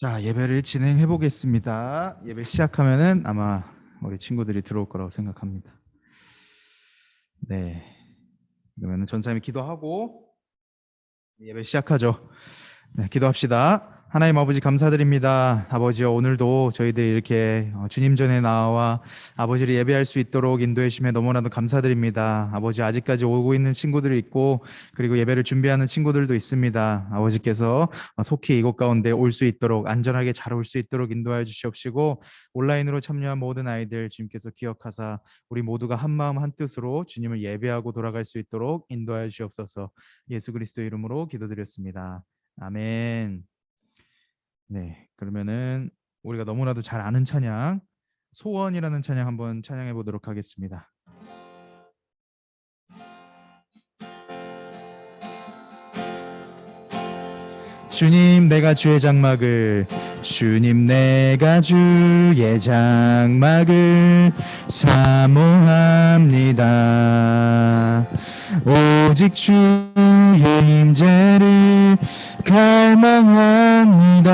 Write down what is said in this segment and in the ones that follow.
자, 예배를 진행해 보겠습니다. 예배 시작하면은 아마 우리 친구들이 들어올 거라고 생각합니다. 네. 그러면은 전사님이 기도하고 예배 시작하죠. 네, 기도합시다. 하나님 아버지 감사드립니다. 아버지여 오늘도 저희들이 이렇게 주님 전에 나와 아버지를 예배할 수 있도록 인도해 주시면 너무나도 감사드립니다. 아버지 아직까지 오고 있는 친구들이 있고 그리고 예배를 준비하는 친구들도 있습니다. 아버지께서 속히 이곳 가운데 올 수 있도록 안전하게 잘 올 수 있도록 인도하여 주시옵시고 온라인으로 참여한 모든 아이들 주님께서 기억하사 우리 모두가 한 마음 한 뜻으로 주님을 예배하고 돌아갈 수 있도록 인도하여 주옵소서. 예수 그리스도 이름으로 기도드렸습니다. 아멘. 네, 그러면은 우리가 너무나도 잘 아는 찬양 소원이라는 찬양 한번 찬양해 보도록 하겠습니다. 주님 내가 주의 장막을 주님 내가 주의 장막을 사모합니다. 오직 주의 임재를 갈망합니다.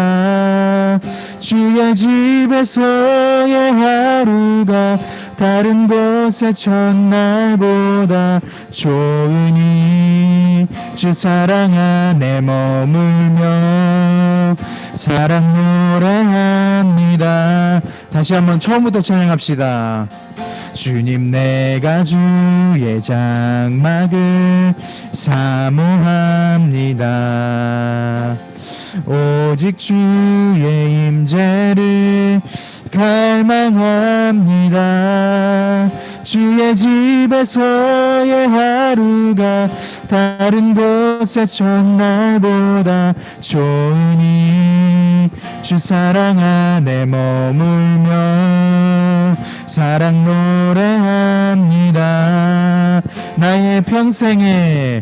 주의 집에서의 하루가 다른 곳의 첫날보다 좋으니 주 사랑 안에 머물며 사랑 노래합니다. 다시 한번 처음부터 찬양합시다. 주님 내가 주의 장막을 사모합니다. 오직 주의 임재를 갈망합니다. 주의 집에서의 하루가 다른 곳의 첫날보다 좋으니 주 사랑 안에 머물며 사랑 노래합니다. 나의 평생에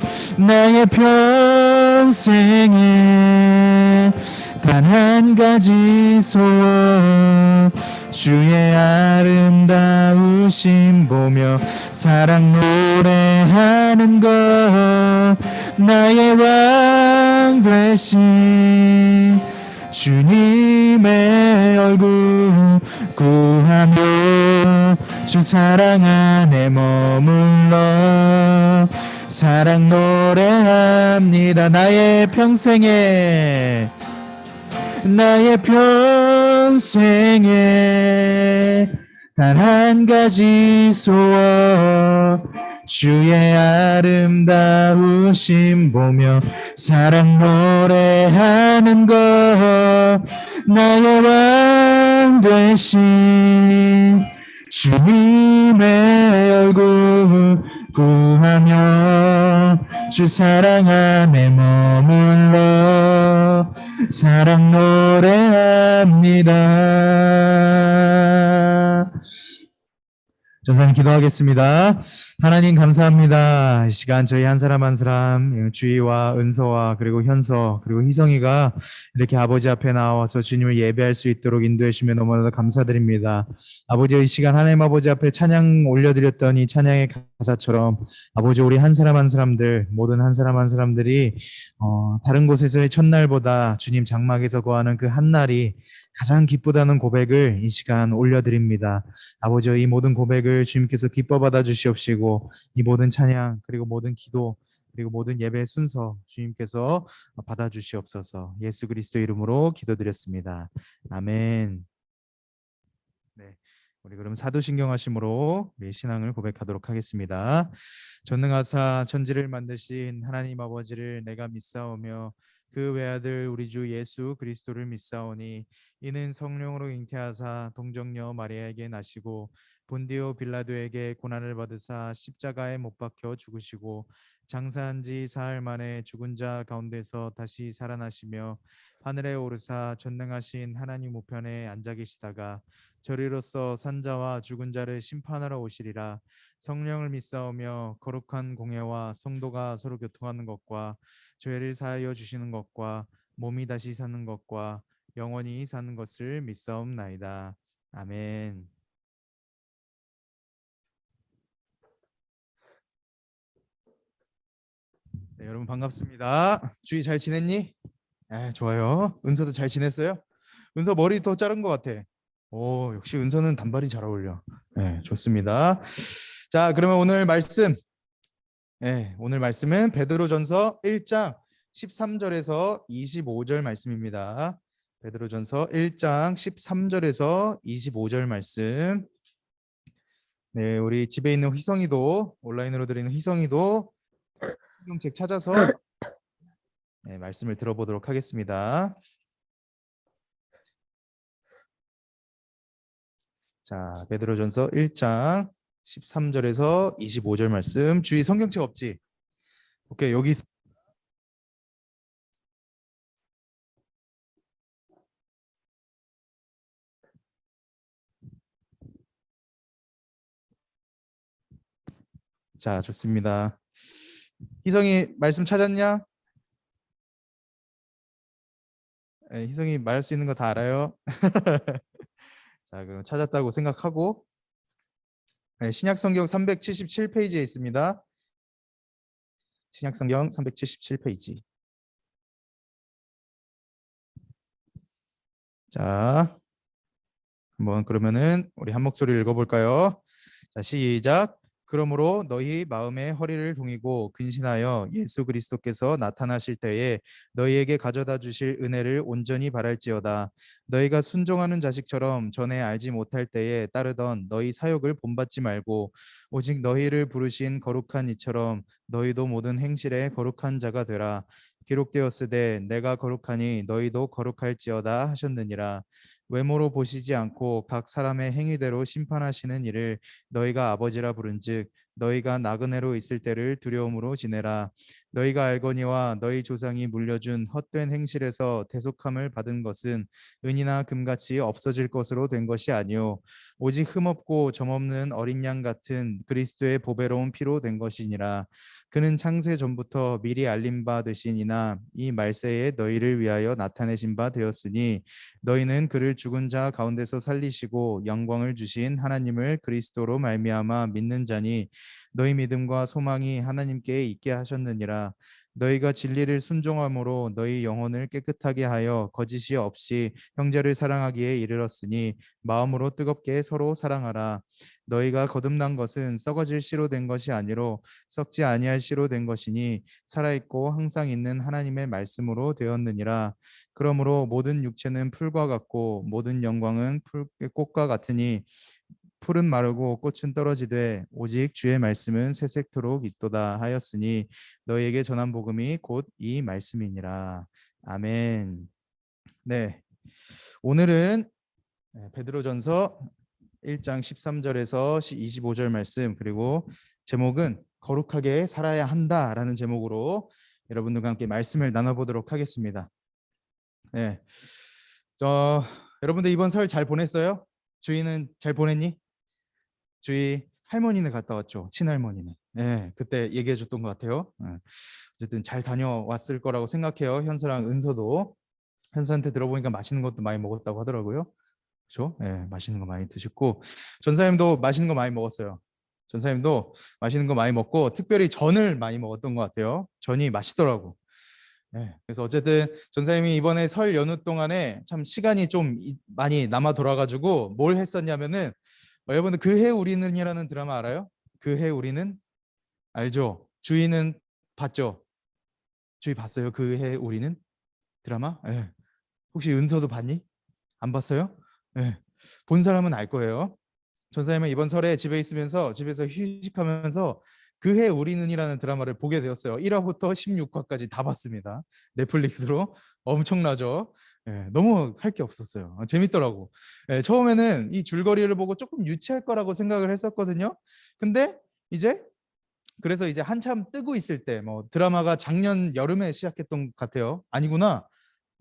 단 한 가지 소원 주의 아름다우심 보며 사랑 노래하는 것 나의 왕 되신 주님의 얼굴 구하며 주 사랑 안에 머물러 사랑 노래합니다. 나의 평생에 단 한 가지 소원 주의 아름다우심 보며 사랑 노래하는 것 나의 왕 되신 주님의 얼굴 구하며 주 사랑 안에 머물러 사랑 노래합니다. 전사님 기도하겠습니다. 하나님 감사합니다. 이 시간 저희 한 사람 한 사람 주희와 은서와 그리고 현서 그리고 희성이가 이렇게 아버지 앞에 나와서 주님을 예배할 수 있도록 인도해 주시면 너무나도 감사드립니다. 아버지 이 시간 하나님 아버지 앞에 찬양 올려드렸더니 찬양의 가사처럼 아버지 우리 한 사람 한 사람들 모든 한 사람 한 사람들이 다른 곳에서의 첫날보다 주님 장막에서 거하는 그 한 날이 가장 기쁘다는 고백을 이 시간 올려드립니다. 아버지 이 모든 고백을 주님께서 기뻐 받아 주시옵시고 이 모든 찬양 그리고 모든 기도 그리고 모든 예배 순서 주님께서 받아 주시옵소서. 예수 그리스도 이름으로 기도드렸습니다. 아멘. 네. 우리 그럼 사도신경하심으로 우리 신앙을 고백하도록 하겠습니다. 전능하사 천지를 만드신 하나님 아버지를 내가 믿사오며 그 외아들 우리 주 예수 그리스도를 믿사오니 이는 성령으로 잉태하사 동정녀 마리아에게 나시고 본디오 빌라도에게 고난을 받으사 십자가에 못 박혀 죽으시고 장사한 지 사흘 만에 죽은 자 가운데서 다시 살아나시며 하늘에 오르사 전능하신 하나님 우편에 앉아 계시다가 저리로서 산자와 죽은 자를 심판하러 오시리라. 성령을 믿사오며 거룩한 공예와 성도가 서로 교통하는 것과 죄를 사하여 주시는 것과 몸이 다시 사는 것과 영원히 사는 것을 믿사옵나이다. 아멘. 네, 여러분 반갑습니다. 주희 잘 지냈니? 좋아요. 은서도 잘 지냈어요? 은서 머리 더 자른 것 같아. 오, 역시 은서는 단발이 잘 어울려. 네, 좋습니다. 자, 그러면 오늘 말씀. 네, 오늘 말씀은 베드로전서 1장 13절에서 25절 말씀입니다. 베드로전서 1장 13절에서 25절 말씀. 네, 우리 집에 있는 희성이도 온라인으로 드리는 희성이도 성경책 찾아서 네, 말씀을 들어보도록 하겠습니다. 자, 베드로전서 1장 13절에서 25절 말씀. 주의 성경책 없지? 오케이, 여기 자, 좋습니다. 희성이 말씀 찾았냐? 네, 희성이 말할 수 있는 거 다 알아요? 자, 그럼 찾았다고 생각하고 네, 신약 성경 377페이지에 있습니다. 신약 성경 377페이지. 자, 한번 그러면은 우리 한 목소리 읽어볼까요? 자, 시작. 그러므로 너희 마음의 허리를 동이고 근신하여 예수 그리스도께서 나타나실 때에 너희에게 가져다 주실 은혜를 온전히 바랄지어다. 너희가 순종하는 자식처럼 전에 알지 못할 때에 따르던 너희 사욕을 본받지 말고 오직 너희를 부르신 거룩한 이처럼 너희도 모든 행실에 거룩한 자가 되라. 기록되었으되 내가 거룩하니 너희도 거룩할지어다 하셨느니라. 외모로 보시지 않고 각 사람의 행위대로 심판하시는 이를 너희가 아버지라 부른즉 너희가 나그네로 있을 때를 두려움으로 지내라. 너희가 알거니와 너희 조상이 물려준 헛된 행실에서 대속함을 받은 것은 은이나 금같이 없어질 것으로 된 것이 아니요 오직 흠없고 점없는 어린 양 같은 그리스도의 보배로운 피로 된 것이니라. 그는 창세 전부터 미리 알림 바 되시니나 이 말세에 너희를 위하여 나타내신 바 되었으니 너희는 그를 죽은 자 가운데서 살리시고 영광을 주신 하나님을 그리스도로 말미암아 믿는 자니 너희 믿음과 소망이 하나님께 있게 하셨느니라. 너희가 진리를 순종함으로 너희 영혼을 깨끗하게 하여 거짓이 없이 형제를 사랑하기에 이르렀으니 마음으로 뜨겁게 서로 사랑하라. 너희가 거듭난 것은 썩어질 씨로 된 것이 아니로 썩지 아니할 씨로 된 것이니 살아있고 항상 있는 하나님의 말씀으로 되었느니라. 그러므로 모든 육체는 풀과 같고 모든 영광은 꽃과 같으니 풀은 마르고 꽃은 떨어지되 오직 주의 말씀은 새색토록 있도다 하였으니 너희에게 전한 복음이 곧 이 말씀이니라. 아멘. 네. 오늘은 베드로전서 1장 13절에서 25절 말씀 그리고 제목은 거룩하게 살아야 한다라는 제목으로 여러분들과 함께 말씀을 나눠보도록 하겠습니다. 네. 여러분들 이번 설 잘 보냈어요? 주희는 잘 보냈니? 주희 할머니네 갔다 왔죠. 친할머니네. 네, 그때 얘기해 줬던 것 같아요. 네. 어쨌든 잘 다녀왔을 거라고 생각해요. 현서랑 은서도. 현서한테 들어보니까 맛있는 것도 많이 먹었다고 하더라고요. 그렇죠? 네, 맛있는 거 많이 드셨고 전사님도 맛있는 거 많이 먹었어요. 전사님도 맛있는 거 많이 먹고 특별히 전을 많이 먹었던 것 같아요. 전이 맛있더라고. 네, 그래서 어쨌든 전사님이 이번에 설 연휴 동안에 참 시간이 좀 많이 남아 돌아가지고 뭘 했었냐면은 여러분들 그해 우리는이라는 드라마 알아요? 그해 우리는 알죠? 주희는 봤죠? 주희 봤어요? 그해 우리는 드라마? 네. 혹시 은서도 봤니? 안 봤어요? 네. 본 사람은 알 거예요. 전사님은 이번 설에 집에 있으면서 집에서 휴식하면서 그해 우리는이라는 드라마를 보게 되었어요. 1화부터 16화까지 다 봤습니다. 넷플릭스로 엄청나죠. 예, 너무 할 게 없었어요. 재밌더라고. 예, 처음에는 이 줄거리를 보고 조금 유치할 거라고 생각을 했었거든요. 근데 이제 그래서 이제 한참 뜨고 있을 때 뭐 드라마가 작년 여름에 시작했던 것 같아요. 아니구나.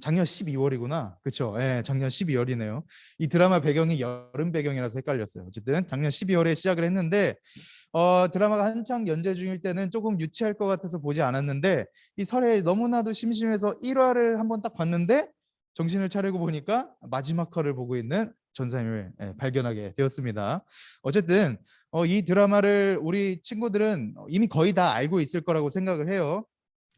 작년 12월이구나. 그렇죠. 예, 작년 12월이네요. 이 드라마 배경이 여름 배경이라서 헷갈렸어요. 어쨌든 작년 12월에 시작을 했는데 드라마가 한창 연재 중일 때는 조금 유치할 것 같아서 보지 않았는데 이 설에 너무나도 심심해서 1화를 한번 딱 봤는데 정신을 차리고 보니까 마지막 화를 보고 있는 전사님을 발견하게 되었습니다. 어쨌든 이 드라마를 우리 친구들은 이미 거의 다 알고 있을 거라고 생각을 해요.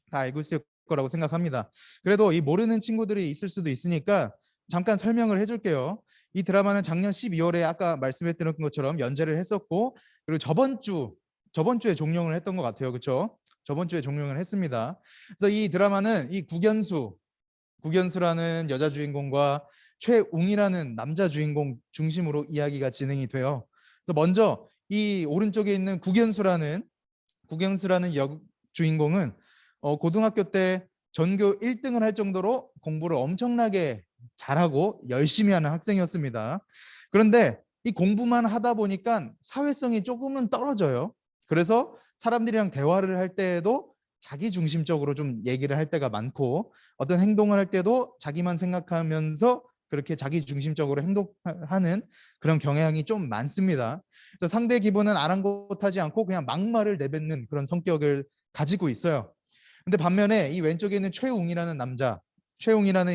다 알고 있을 거라고 생각합니다. 그래도 이 모르는 친구들이 있을 수도 있으니까 잠깐 설명을 해줄게요. 이 드라마는 작년 12월에 아까 말씀했던 것처럼 연재를 했었고, 그리고 저번 주에 종영을 했던 것 같아요. 그렇죠? 저번 주에 종영을 했습니다. 그래서 이 드라마는 이 국연수라는 여자 주인공과 최웅이라는 남자 주인공 중심으로 이야기가 진행이 돼요. 그래서 먼저 이 오른쪽에 있는 국영수라는 주인공은 고등학교 때 전교 1등을 할 정도로 공부를 엄청나게 잘하고 열심히 하는 학생이었습니다. 그런데 이 공부만 하다 보니까 사회성이 조금은 떨어져요. 그래서 사람들이랑 대화를 할 때에도 자기 중심적으로 좀 얘기를 할 때가 많고, 어떤 행동을 할 때도 자기만 생각하면서 그렇게 자기 중심적으로 행동하는 그런 경향이 좀 많습니다. 그래서 상대 기분은 아랑곳하지 않고 그냥 막말을 내뱉는 그런 성격을 가지고 있어요. 근데 반면에 이 왼쪽에 있는 최웅이라는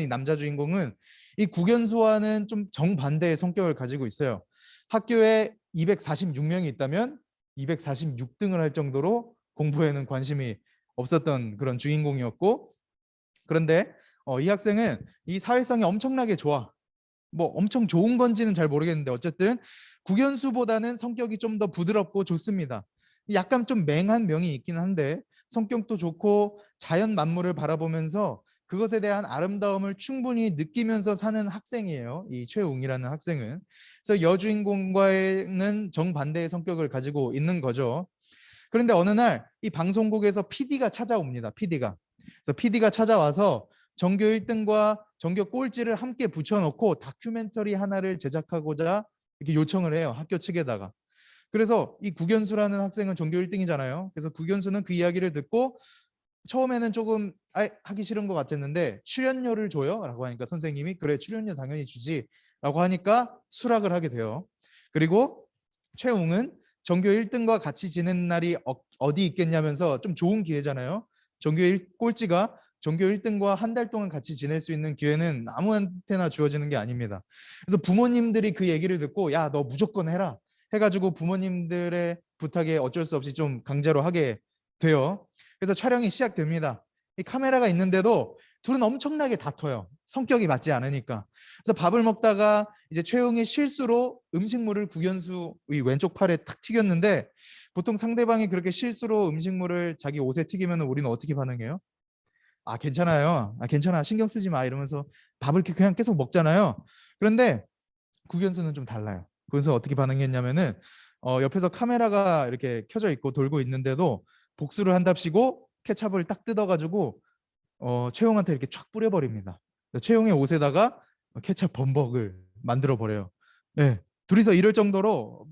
이 남자 주인공은 이 국연수와는 좀 정반대의 성격을 가지고 있어요. 학교에 246명이 있다면 246등을 할 정도로 공부에는 관심이 없었던 그런 주인공이었고, 그런데 이 학생은 이 사회성이 엄청나게 좋아. 뭐 엄청 좋은 건지는 잘 모르겠는데 어쨌든 국연수보다는 성격이 좀 더 부드럽고 좋습니다. 약간 좀 맹한 면이 있긴 한데 성격도 좋고 자연 만물을 바라보면서 그것에 대한 아름다움을 충분히 느끼면서 사는 학생이에요. 이 최웅이라는 학생은. 그래서 여주인공과는 정반대의 성격을 가지고 있는 거죠. 그런데 어느 날 이 방송국에서 PD가 찾아옵니다. 그래서 PD가 찾아와서 전교 1등과 전교 꼴찌를 함께 붙여놓고 다큐멘터리 하나를 제작하고자 이렇게 요청을 해요. 학교 측에다가. 그래서 이 국연수라는 학생은 전교 1등이잖아요. 그래서 국연수는 그 이야기를 듣고 처음에는 조금 하기 싫은 것 같았는데 출연료를 줘요? 라고 하니까 선생님이 그래 출연료 당연히 주지 라고 하니까 수락을 하게 돼요. 그리고 최웅은 전교 1등과 같이 지내는 날이 어디 있겠냐면서 좀 좋은 기회잖아요. 꼴찌가 전교 1등과 한 달 동안 같이 지낼 수 있는 기회는 아무한테나 주어지는 게 아닙니다. 그래서 부모님들이 그 얘기를 듣고 야, 너 무조건 해라 해가지고 부모님들의 부탁에 어쩔 수 없이 좀 강제로 하게 돼요. 그래서 촬영이 시작됩니다. 이 카메라가 있는데도 둘은 엄청나게 다퉈요. 성격이 맞지 않으니까. 그래서 밥을 먹다가 이제 최웅이 실수로 음식물을 국연수의 왼쪽 팔에 탁 튀겼는데, 보통 상대방이 그렇게 실수로 음식물을 자기 옷에 튀기면 우리는 어떻게 반응해요? 아, 괜찮아요. 아, 괜찮아. 신경 쓰지 마. 이러면서 밥을 이렇게 그냥 계속 먹잖아요. 그런데 국연수는 좀 달라요. 그래서 어떻게 반응했냐면은 옆에서 카메라가 이렇게 켜져 있고 돌고 있는데도 복수를 한답시고 케찹을 딱 뜯어가지고 최용한테 이렇게 쫙 뿌려버립니다. 최용의 옷에다가 케찹 범벅을 만들어 버려요. 네, 둘이서 이럴 정도로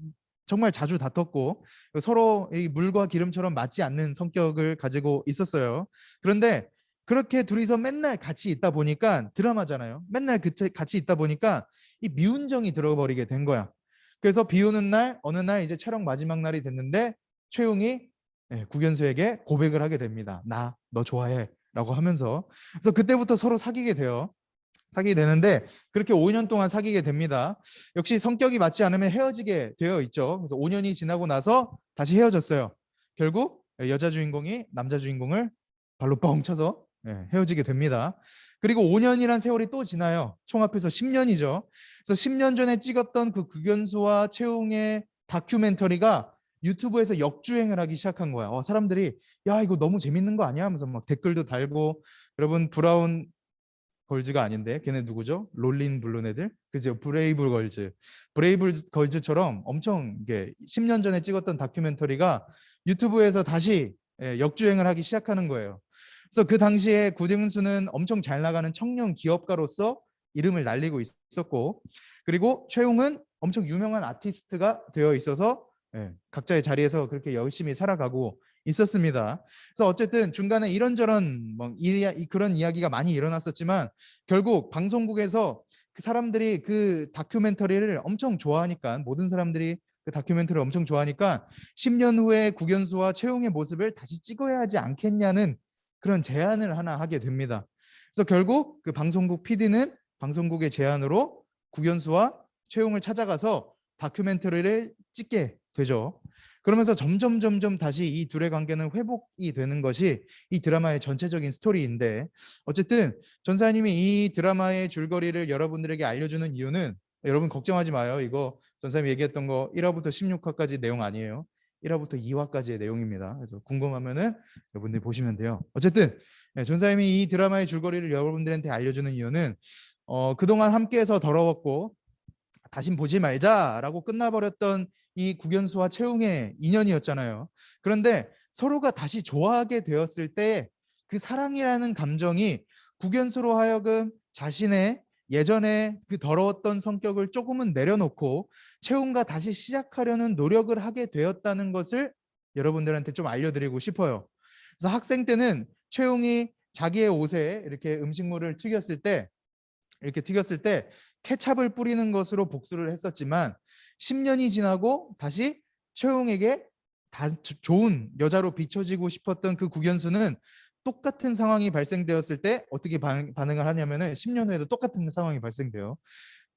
정말 자주 다퉜고 서로 이 물과 기름처럼 맞지 않는 성격을 가지고 있었어요. 그런데 그렇게 둘이서 맨날 같이 있다 보니까 드라마잖아요. 맨날 같이 있다 보니까 이 미운정이 들어버리게 된 거야. 그래서 비 오는 날 어느 날 이제 촬영 마지막 날이 됐는데 최용이 국연수에게 고백을 하게 됩니다. 나 너 좋아해 라고 하면서. 그래서 그때부터 서로 사귀게 돼요. 사귀게 되는데 그렇게 5년 동안 사귀게 됩니다. 역시 성격이 맞지 않으면 헤어지게 되어 있죠. 그래서 5년이 지나고 나서 다시 헤어졌어요. 결국 여자 주인공이 남자 주인공을 발로 뻥 쳐서 헤어지게 됩니다. 그리고 5년이란 세월이 또 지나요. 총 합해서 10년이죠. 그래서 10년 전에 찍었던 그 국연수와 채웅의 다큐멘터리가 유튜브에서 역주행을 하기 시작한 거야. 사람들이 야 이거 너무 재밌는 거 아니야? 하면서 막 댓글도 달고, 여러분 브라운 걸즈가 아닌데 걔네 누구죠? 롤린 블룬 애들? 그죠? 브레이브 걸즈처럼 엄청 이게 10년 전에 찍었던 다큐멘터리가 유튜브에서 다시 역주행을 하기 시작하는 거예요. 그래서 그 당시에 구등수는 엄청 잘 나가는 청년 기업가로서 이름을 날리고 있었고, 그리고 최웅은 엄청 유명한 아티스트가 되어 있어서 각자의 자리에서 그렇게 열심히 살아가고 있었습니다. 그래서 어쨌든 중간에 이런저런 그런 이야기가 많이 일어났었지만 결국 방송국에서 그 사람들이 그 다큐멘터리를 엄청 좋아하니까, 모든 사람들이 그 다큐멘터리를 엄청 좋아하니까 10년 후에 국연수와 채용의 모습을 다시 찍어야 하지 않겠냐는 그런 제안을 하나 하게 됩니다. 그래서 결국 그 방송국 PD는 방송국의 제안으로 국연수와 채용을 찾아가서 다큐멘터리를 찍게 되죠. 그러면서 점점 다시 이 둘의 관계는 회복이 되는 것이 이 드라마의 전체적인 스토리인데, 어쨌든 전사님이 이 드라마의 줄거리를 여러분들에게 알려주는 이유는, 여러분 걱정하지 마요. 이거 전사님이 얘기했던 거 1화부터 16화까지 내용 아니에요. 1화부터 2화까지의 내용입니다. 그래서 궁금하면은 여러분들이 보시면 돼요. 어쨌든 전사님이 이 드라마의 줄거리를 여러분들한테 알려주는 이유는, 그동안 함께해서 더러웠고 다신 보지 말자라고 끝나버렸던 이 국연수와 채웅의 인연이었잖아요. 그런데 서로가 다시 좋아하게 되었을 때 그 사랑이라는 감정이 국연수로 하여금 자신의 예전에 그 더러웠던 성격을 조금은 내려놓고 채웅과 다시 시작하려는 노력을 하게 되었다는 것을 여러분들한테 좀 알려드리고 싶어요. 그래서 학생 때는 채웅이 자기의 옷에 이렇게 음식물을 튀겼을 때 케찹을 뿌리는 것으로 복수를 했었지만, 10년이 지나고 다시 최용에게 좋은 여자로 비춰지고 싶었던 그 국연수는 똑같은 상황이 발생되었을 때 어떻게 반응을 하냐면은 10년 후에도 똑같은 상황이 발생돼요.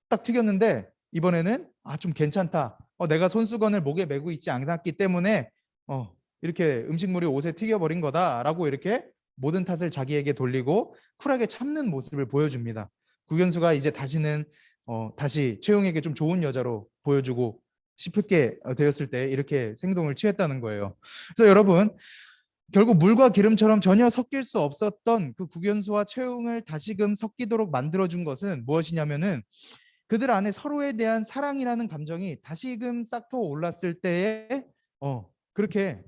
딱 튀겼는데 이번에는 좀 괜찮다. 내가 손수건을 목에 메고 있지 않았기 때문에 이렇게 음식물이 옷에 튀겨버린 거다라고 이렇게 모든 탓을 자기에게 돌리고 쿨하게 참는 모습을 보여줍니다. 국연수가 이제 다시는 다시 최용에게 좀 좋은 여자로 보여주고 싶게 되었을 때 이렇게 행동을 취했다는 거예요. 그래서 여러분, 결국 물과 기름처럼 전혀 섞일 수 없었던 그 국연수와 최용을 다시금 섞이도록 만들어준 것은 무엇이냐면은, 그들 안에 서로에 대한 사랑이라는 감정이 다시금 싹터 올랐을 때에 그렇게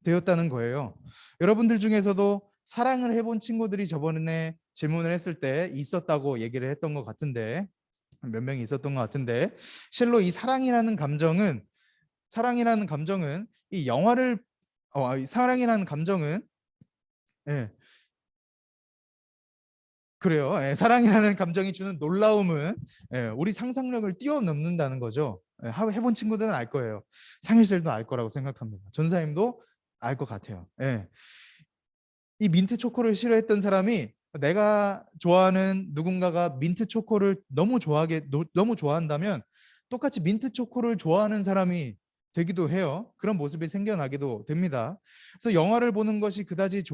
되었다는 거예요. 여러분들 중에서도 사랑을 해본 친구들이 저번에 질문을 했을 때 있었다고 얘기를 했던 것 같은데, 몇 명이 있었던 것 같은데, 실로 이 사랑이라는 감정은 이 영화를 사랑이라는 감정은, 예, 그래요. 예, 사랑이라는 감정이 주는 놀라움은 우리 상상력을 뛰어넘는다는 거죠. 해본 친구들은 알 거예요. 상일셀도 알 거라고 생각합니다. 전사님도 알 것 같아요. 이 민트 초코를 싫어했던 사람이 내가 좋아하는 누군가가 민트 초코를 너무 좋아한다면 똑같이 민트 초코를 좋아하는 사람이 되기도 해요. 그런 모습이 생겨나기도 됩니다. 그래서 영화를 보는 것이 그다지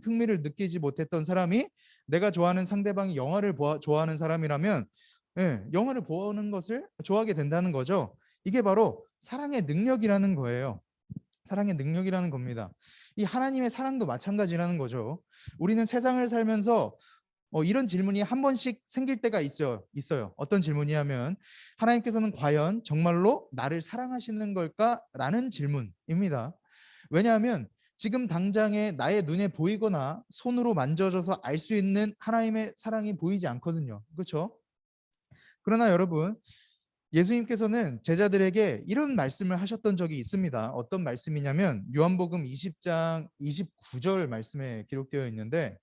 흥미를 느끼지 못했던 사람이 내가 좋아하는 상대방이 좋아하는 사람이라면, 영화를 보는 것을 좋아하게 된다는 거죠. 이게 바로 사랑의 능력이라는 거예요. 사랑의 능력이라는 겁니다. 이 하나님의 사랑도 마찬가지라는 거죠. 우리는 세상을 살면서 이런 질문이 한 번씩 생길 때가 있어요. 어떤 질문이냐면, 하나님께서는 과연 정말로 나를 사랑하시는 걸까라는 질문입니다. 왜냐하면 지금 당장에 나의 눈에 보이거나 손으로 만져져서 알 수 있는 하나님의 사랑이 보이지 않거든요. 그렇죠? 그러나 여러분, 예수님께서는 제자들에게 이런 말씀을 하셨던 적이 있습니다. 어떤 말씀이냐면 요한복음 20장 29절 말씀에 기록되어 있는데,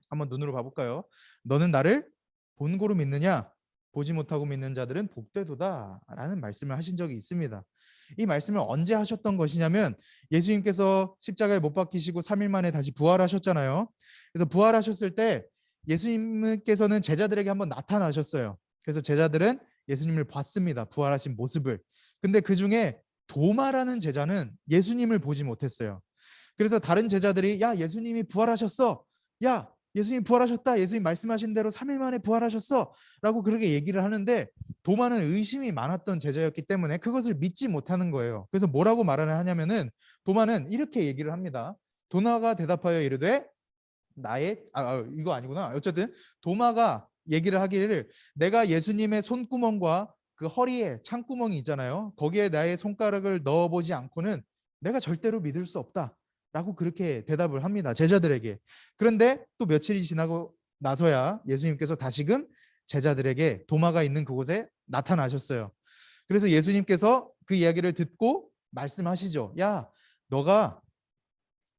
한번 눈으로 봐볼까요? 너는 나를 본고로 믿느냐? 보지 못하고 믿는 자들은 복되도다 라는 말씀을 하신 적이 있습니다. 이 말씀을 언제 하셨던 것이냐면, 예수님께서 십자가에 못 박히시고 3일 만에 다시 부활하셨잖아요. 그래서 부활하셨을 때 예수님께서는 제자들에게 한번 나타나셨어요. 그래서 제자들은 예수님을 봤습니다. 부활하신 모습을. 근데 그 중에 도마라는 제자는 예수님을 보지 못했어요. 그래서 다른 제자들이, 야, 예수님이 부활하셨어. 야, 예수님 부활하셨다. 예수님 말씀하신 대로 3일 만에 부활하셨어. 라고 그렇게 얘기를 하는데, 도마는 의심이 많았던 제자였기 때문에 그것을 믿지 못하는 거예요. 그래서 뭐라고 말을 하냐면은, 도마는 이렇게 얘기를 합니다. 도마가 대답하여 이르되 이거 아니구나. 어쨌든 도마가 얘기를 하기를, 내가 예수님의 손구멍과 그 허리에 창구멍이 있잖아요. 거기에 나의 손가락을 넣어보지 않고는 내가 절대로 믿을 수 없다 라고 그렇게 대답을 합니다, 제자들에게. 그런데 또 며칠이 지나고 나서야 예수님께서 다시금 제자들에게 도마가 있는 그곳에 나타나셨어요. 그래서 예수님께서 그 이야기를 듣고 말씀하시죠. 야, 너가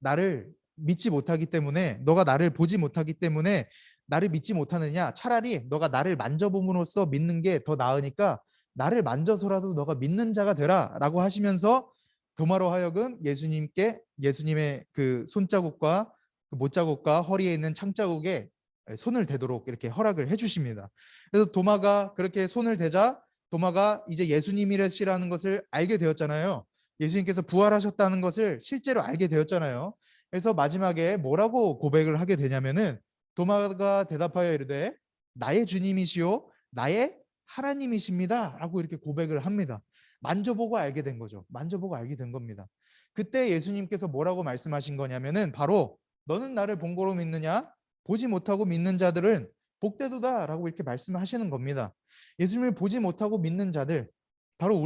나를 믿지 못하기 때문에, 너가 나를 보지 못하기 때문에 나를 믿지 못하느냐? 차라리 너가 나를 만져봄으로써 믿는 게 더 나으니까 나를 만져서라도 너가 믿는 자가 되라라고 하시면서 도마로 하여금 예수님의 그 손자국과 그 못자국과 허리에 있는 창자국에 손을 대도록 이렇게 허락을 해주십니다. 그래서 도마가 그렇게 손을 대자 도마가 이제 예수님이시라는 것을 알게 되었잖아요. 예수님께서 부활하셨다는 것을 실제로 알게 되었잖아요. 그래서 마지막에 뭐라고 고백을 하게 되냐면은 도마가 대답하여 이르되 나의 주님이시요 나의 하나님이십니다 라고 이렇게 고백을 합니다. 만져보고 알게 된 거죠. 만져보고 알게 된 겁니다. 그때 예수님께서 뭐라고 말씀하신 거냐면은 바로 너는 나를 본 거로 믿느냐? 보지 못하고 믿는 자들은 복되도다 라고 이렇게 말씀하시는 겁니다. 예수님을 보지 못하고 믿는 자들, 바로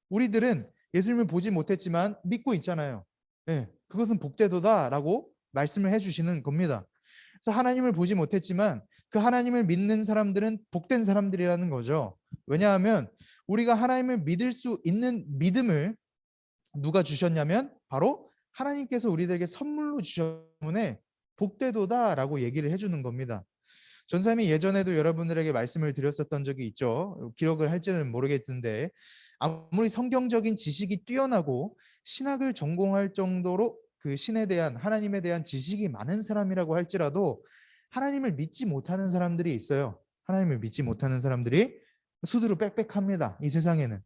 우리들은 예수님을 보지 못했지만 믿고 있잖아요. 예, 그것은 복되도다라고 말씀을 해주시는 겁니다. 그래서 하나님을 보지 못했지만 그 하나님을 믿는 사람들은 복된 사람들이라는 거죠. 왜냐하면 우리가 하나님을 믿을 수 있는 믿음을 누가 주셨냐면 바로 하나님께서 우리들에게 선물로 주셨기 때문에 복되도다라고 얘기를 해주는 겁니다. 전사님이 예전에도 여러분들에게 말씀을 드렸었던 적이 있죠. 기억을 할지는 모르겠는데 아무리 성경적인 지식이 뛰어나고 신학을 전공할 정도로 그 신에 대한 하나님에 대한 지식이 많은 사람이라고 할지라도 하나님을 믿지 못하는 사람들이 있어요. 하나님을 믿지 못하는 사람들이 수두로 빽빽합니다. 이 세상에는.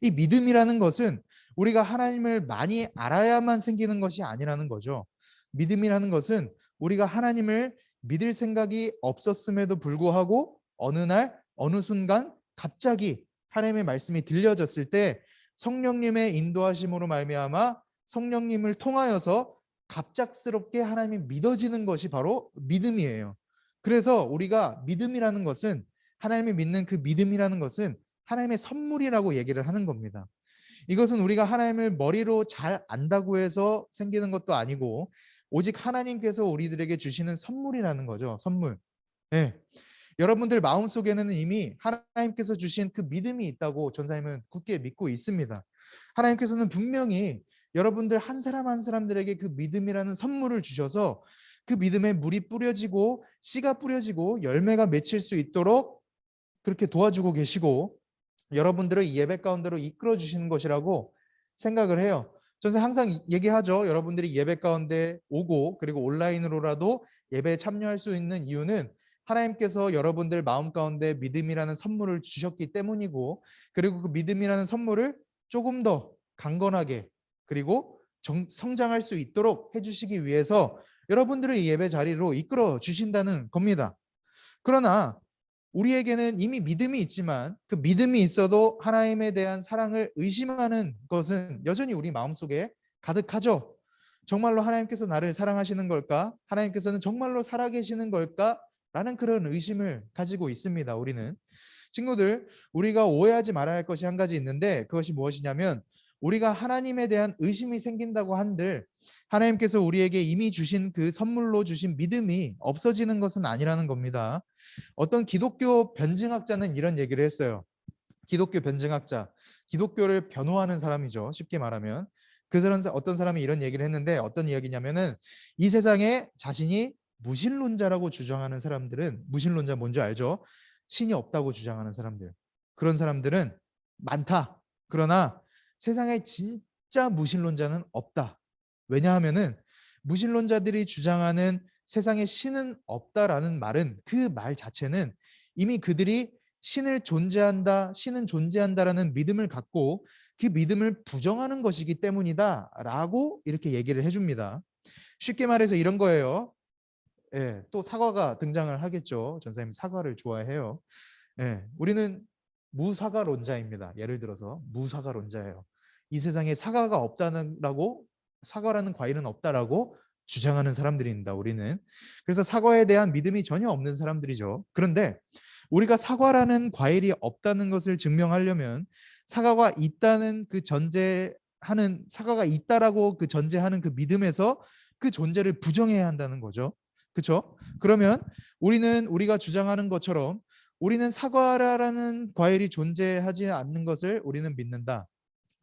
이 믿음이라는 것은 우리가 하나님을 많이 알아야만 생기는 것이 아니라는 거죠. 믿음이라는 것은 우리가 하나님을 믿을 생각이 없었음에도 불구하고 어느 날 어느 순간 갑자기 하나님의 말씀이 들려졌을 때 성령님의 인도하심으로 말미암아 성령님을 통하여서 갑작스럽게 하나님이 믿어지는 것이 바로 믿음이에요. 그래서 우리가 믿음이라는 것은 하나님이 믿는 그 믿음이라는 것은 하나님의 선물이라고 얘기를 하는 겁니다. 이것은 우리가 하나님을 머리로 잘 안다고 해서 생기는 것도 아니고 오직 하나님께서 우리들에게 주시는 선물이라는 거죠. 선물. 네. 여러분들 마음속에는 이미 하나님께서 주신 그 믿음이 있다고 전사님은 굳게 믿고 있습니다. 하나님께서는 분명히 여러분들 한 사람 한 사람들에게 그 믿음이라는 선물을 주셔서 그 믿음에 물이 뿌려지고 씨가 뿌려지고 열매가 맺힐 수 있도록 그렇게 도와주고 계시고 여러분들을 이 예배 가운데로 이끌어 주시는 것이라고 생각을 해요. 저는 항상 얘기하죠. 여러분들이 예배 가운데 오고 그리고 온라인으로라도 예배에 참여할 수 있는 이유는 하나님께서 여러분들 마음 가운데 믿음이라는 선물을 주셨기 때문이고 그리고 그 믿음이라는 선물을 조금 더 강건하게 그리고 성장할 수 있도록 해주시기 위해서 여러분들을 이 예배 자리로 이끌어 주신다는 겁니다. 그러나 우리에게는 이미 믿음이 있지만 그 믿음이 있어도 하나님에 대한 사랑을 의심하는 것은 여전히 우리 마음속에 가득하죠. 정말로 하나님께서 나를 사랑하시는 걸까? 하나님께서는 정말로 살아계시는 걸까? 라는 그런 의심을 가지고 있습니다. 우리는. 친구들, 우리가 오해하지 말아야 할 것이 한 가지 있는데 그것이 무엇이냐면 우리가 하나님에 대한 의심이 생긴다고 한들 하나님께서 우리에게 이미 주신 그 선물로 주신 믿음이 없어지는 것은 아니라는 겁니다. 어떤 기독교 변증학자는 이런 얘기를 했어요. 기독교 변증학자, 기독교를 변호하는 사람이죠. 쉽게 말하면. 그 사람 어떤 사람이 이런 얘기를 했는데 어떤 이야기냐면은 이 세상에 자신이 무신론자라고 주장하는 사람들은 무신론자 뭔지 알죠? 신이 없다고 주장하는 사람들. 그런 사람들은 많다. 그러나 세상에 진짜 무신론자는 없다. 왜냐하면은 무신론자들이 주장하는 세상에 신은 없다라는 말은 그 말 자체는 이미 그들이 신을 존재한다, 신은 존재한다라는 믿음을 갖고 그 믿음을 부정하는 것이기 때문이다라고 이렇게 얘기를 해줍니다. 쉽게 말해서 이런 거예요. 예, 또 사과가 등장을 하겠죠. 전사님 사과를 좋아해요. 예, 우리는 무사과론자입니다. 예를 들어서 무사과론자예요. 이 세상에 사과가 없다라고 사과라는 과일은 없다라고 주장하는 사람들입니다. 우리는. 그래서 사과에 대한 믿음이 전혀 없는 사람들이죠. 그런데 우리가 사과라는 과일이 없다는 것을 증명하려면 사과가 있다는 그 전제하는 사과가 있다라고 그 전제하는 그 믿음에서 그 존재를 부정해야 한다는 거죠. 그렇죠? 그러면 우리는 우리가 주장하는 것처럼 우리는 사과라는 과일이 존재하지 않는 것을 우리는 믿는다.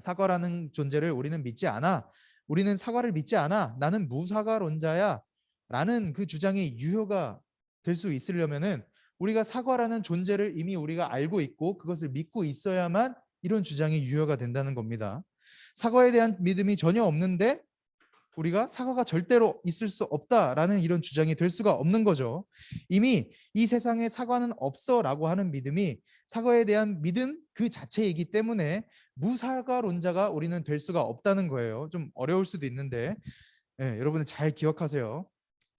사과라는 존재를 우리는 믿지 않아. 우리는 사과를 믿지 않아. 나는 무사과론자야. 라는 그 주장이 유효가 될 수 있으려면은 우리가 사과라는 존재를 이미 우리가 알고 있고 그것을 믿고 있어야만 이런 주장이 유효가 된다는 겁니다. 사과에 대한 믿음이 전혀 없는데 우리가 사과가 절대로 있을 수 없다라는 이런 주장이 될 수가 없는 거죠. 이미 이 세상에 사과는 없어라고 하는 믿음이 사과에 대한 믿음 그 자체이기 때문에 무사과론자가 우리는 될 수가 없다는 거예요. 좀 어려울 수도 있는데 여러분들 잘 기억하세요.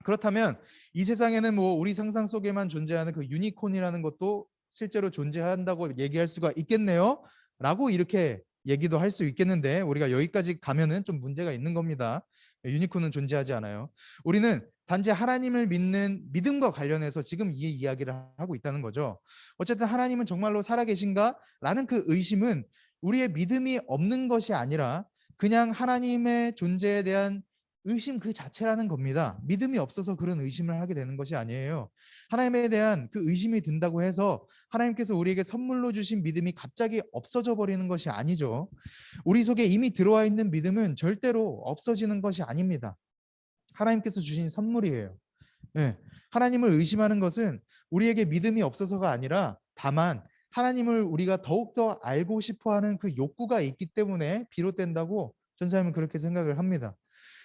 그렇다면 이 세상에는 뭐 우리 상상 속에만 존재하는 그 유니콘이라는 것도 실제로 존재한다고 얘기할 수가 있겠네요. 라고 이렇게 얘기도 할 수 있겠는데 우리가 여기까지 가면은 좀 문제가 있는 겁니다. 유니콘은 존재하지 않아요. 우리는 단지 하나님을 믿는 믿음과 관련해서 지금 이 이야기를 하고 있다는 거죠. 어쨌든 하나님은 정말로 살아계신가? 라는 그 의심은 우리의 믿음이 없는 것이 아니라 그냥 하나님의 존재에 대한 의심 그 자체라는 겁니다. 믿음이 없어서 그런 의심을 하게 되는 것이 아니에요. 하나님에 대한 그 의심이 든다고 해서 하나님께서 우리에게 선물로 주신 믿음이 갑자기 없어져 버리는 것이 아니죠. 우리 속에 이미 들어와 있는 믿음은 절대로 없어지는 것이 아닙니다. 하나님께서 주신 선물이에요. 네. 하나님을 의심하는 것은 우리에게 믿음이 없어서가 아니라 다만 하나님을 우리가 더욱더 알고 싶어하는 그 욕구가 있기 때문에 비롯된다고 전사님은 그렇게 생각을 합니다.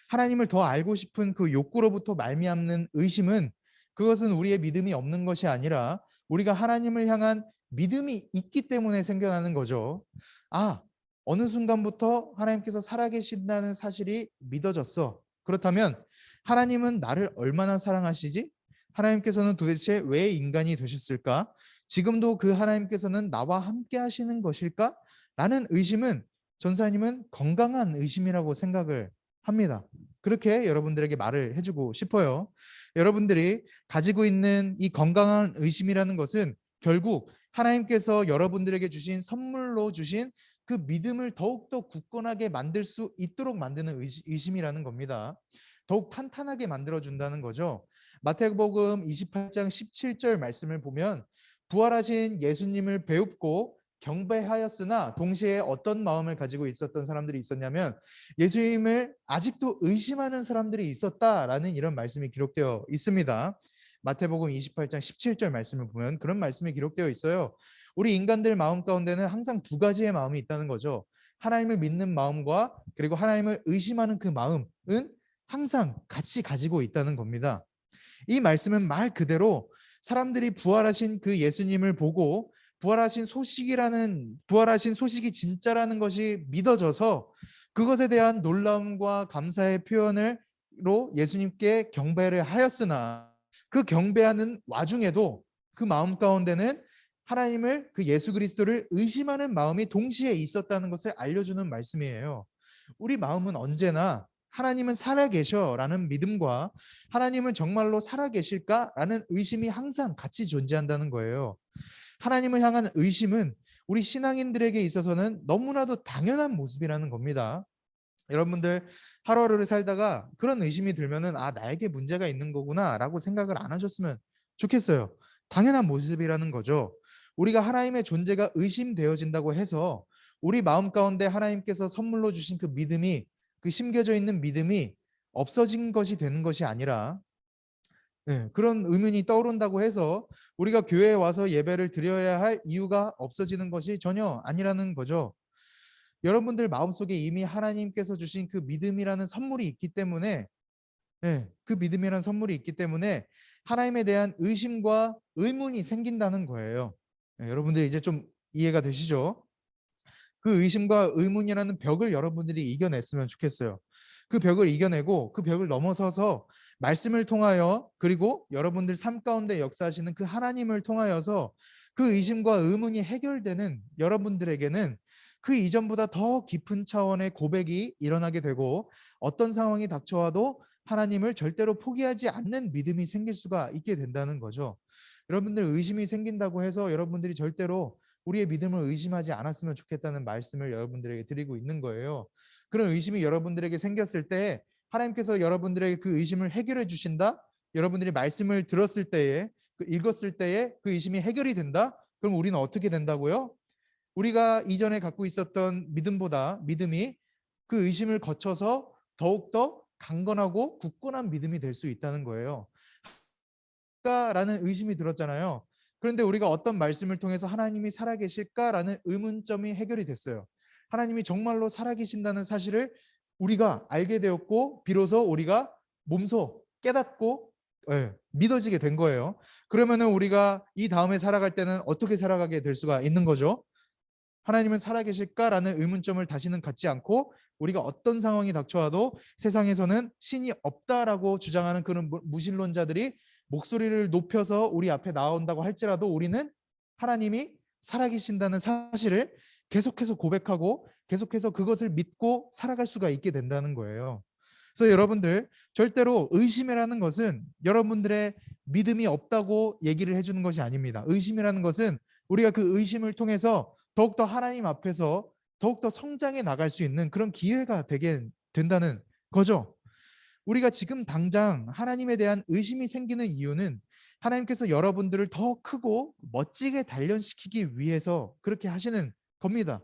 하나님을 더 알고 싶은 그 욕구로부터 말미암는 의심은 그것은 우리의 믿음이 없는 것이 아니라 우리가 하나님을 향한 믿음이 있기 때문에 생겨나는 거죠. 아, 어느 순간부터 하나님께서 살아계신다는 사실이 믿어졌어. 그렇다면 하나님은 나를 얼마나 사랑하시지? 하나님께서는 도대체 왜 인간이 되셨을까? 지금도 그 하나님께서는 나와 함께 하시는 것일까? 라는 의심은 전사님은 건강한 의심이라고 생각을 합니다. 그렇게 여러분들에게 말을 해주고 싶어요. 여러분들이 가지고 있는 이 건강한 의심이라는 것은 결국 하나님께서 여러분들에게 주신 선물로 주신 그 믿음을 더욱더 굳건하게 만들 수 있도록 만드는 의심이라는 겁니다. 더욱 탄탄하게 만들어준다는 거죠. 마태복음 28장 17절 말씀을 보면 부활하신 예수님을 배웁고 경배하였으나 동시에 어떤 마음을 가지고 있었던 사람들이 있었냐면 예수님을 아직도 의심하는 사람들이 있었다라는 이런 말씀이 기록되어 있습니다. 마태복음 28장 17절 말씀을 보면 그런 말씀이 기록되어 있어요. 우리 인간들 마음 가운데는 항상 두 가지의 마음이 있다는 거죠. 하나님을 믿는 마음과 그리고 하나님을 의심하는 그 마음은 항상 같이 가지고 있다는 겁니다. 이 말씀은 말 그대로 사람들이 부활하신 그 예수님을 보고 부활하신 소식이 진짜라는 것이 믿어져서 그것에 대한 놀라움과 감사의 표현으로 예수님께 경배를 하였으나 그 경배하는 와중에도 그 마음 가운데는 하나님을 그 예수 그리스도를 의심하는 마음이 동시에 있었다는 것을 알려주는 말씀이에요. 우리 마음은 언제나 하나님은 살아계셔라는 믿음과 하나님은 정말로 살아계실까라는 의심이 항상 같이 존재한다는 거예요. 하나님을 향한 의심은 우리 신앙인들에게 있어서는 너무나도 당연한 모습이라는 겁니다. 여러분들 하루하루를 살다가 그런 의심이 들면은 나에게 문제가 있는 거구나라고 생각을 안 하셨으면 좋겠어요. 당연한 모습이라는 거죠. 우리가 하나님의 존재가 의심되어진다고 해서 우리 마음 가운데 하나님께서 선물로 주신 그 믿음이 그 심겨져 있는 믿음이 없어진 것이 되는 것이 아니라 그런 의문이 떠오른다고 해서 우리가 교회에 와서 예배를 드려야 할 이유가 없어지는 것이 전혀 아니라는 거죠. 여러분들 마음속에 이미 하나님께서 주신 그 믿음이라는 선물이 있기 때문에 그 믿음이라는 선물이 있기 때문에 하나님에 대한 의심과 의문이 생긴다는 거예요. 여러분들 이제 좀 이해가 되시죠? 그 의심과 의문이라는 벽을 여러분들이 이겨냈으면 좋겠어요. 그 벽을 이겨내고 그 벽을 넘어서서 말씀을 통하여 그리고 여러분들 삶 가운데 역사하시는 그 하나님을 통하여서 그 의심과 의문이 해결되는 여러분들에게는 그 이전보다 더 깊은 차원의 고백이 일어나게 되고 어떤 상황이 닥쳐와도 하나님을 절대로 포기하지 않는 믿음이 생길 수가 있게 된다는 거죠. 여러분들 의심이 생긴다고 해서 여러분들이 절대로 우리의 믿음을 의심하지 않았으면 좋겠다는 말씀을 여러분들에게 드리고 있는 거예요. 그런 의심이 여러분들에게 생겼을 때 하나님께서 여러분들에게 그 의심을 해결해 주신다. 여러분들이 말씀을 들었을 때에 읽었을 때에 그 의심이 해결이 된다. 그럼 우리는 어떻게 된다고요? 우리가 이전에 갖고 있었던 믿음이 그 의심을 거쳐서 더욱더 강건하고 굳건한 믿음이 될 수 있다는 거예요. 라는 의심이 들었잖아요. 그런데 우리가 어떤 말씀을 통해서 하나님이 살아계실까라는 의문점이 해결이 됐어요. 하나님이 정말로 살아계신다는 사실을 우리가 알게 되었고 비로소 우리가 몸소 깨닫고 믿어지게 된 거예요. 그러면은 우리가 이 다음에 살아갈 때는 어떻게 살아가게 될 수가 있는 거죠? 하나님은 살아계실까라는 의문점을 다시는 갖지 않고 우리가 어떤 상황이 닥쳐와도 세상에서는 신이 없다라고 주장하는 그런 무신론자들이 목소리를 높여서 우리 앞에 나온다고 할지라도 우리는 하나님이 살아계신다는 사실을 계속해서 고백하고 계속해서 그것을 믿고 살아갈 수가 있게 된다는 거예요. 그래서 여러분들 절대로 의심이라는 것은 여러분들의 믿음이 없다고 얘기를 해주는 것이 아닙니다. 의심이라는 것은 우리가 그 의심을 통해서 더욱더 하나님 앞에서 더욱더 성장해 나갈 수 있는 그런 기회가 되게 된다는 거죠. 우리가 지금 당장 하나님에 대한 의심이 생기는 이유는 하나님께서 여러분들을 더 크고 멋지게 단련시키기 위해서 그렇게 하시는 겁니다.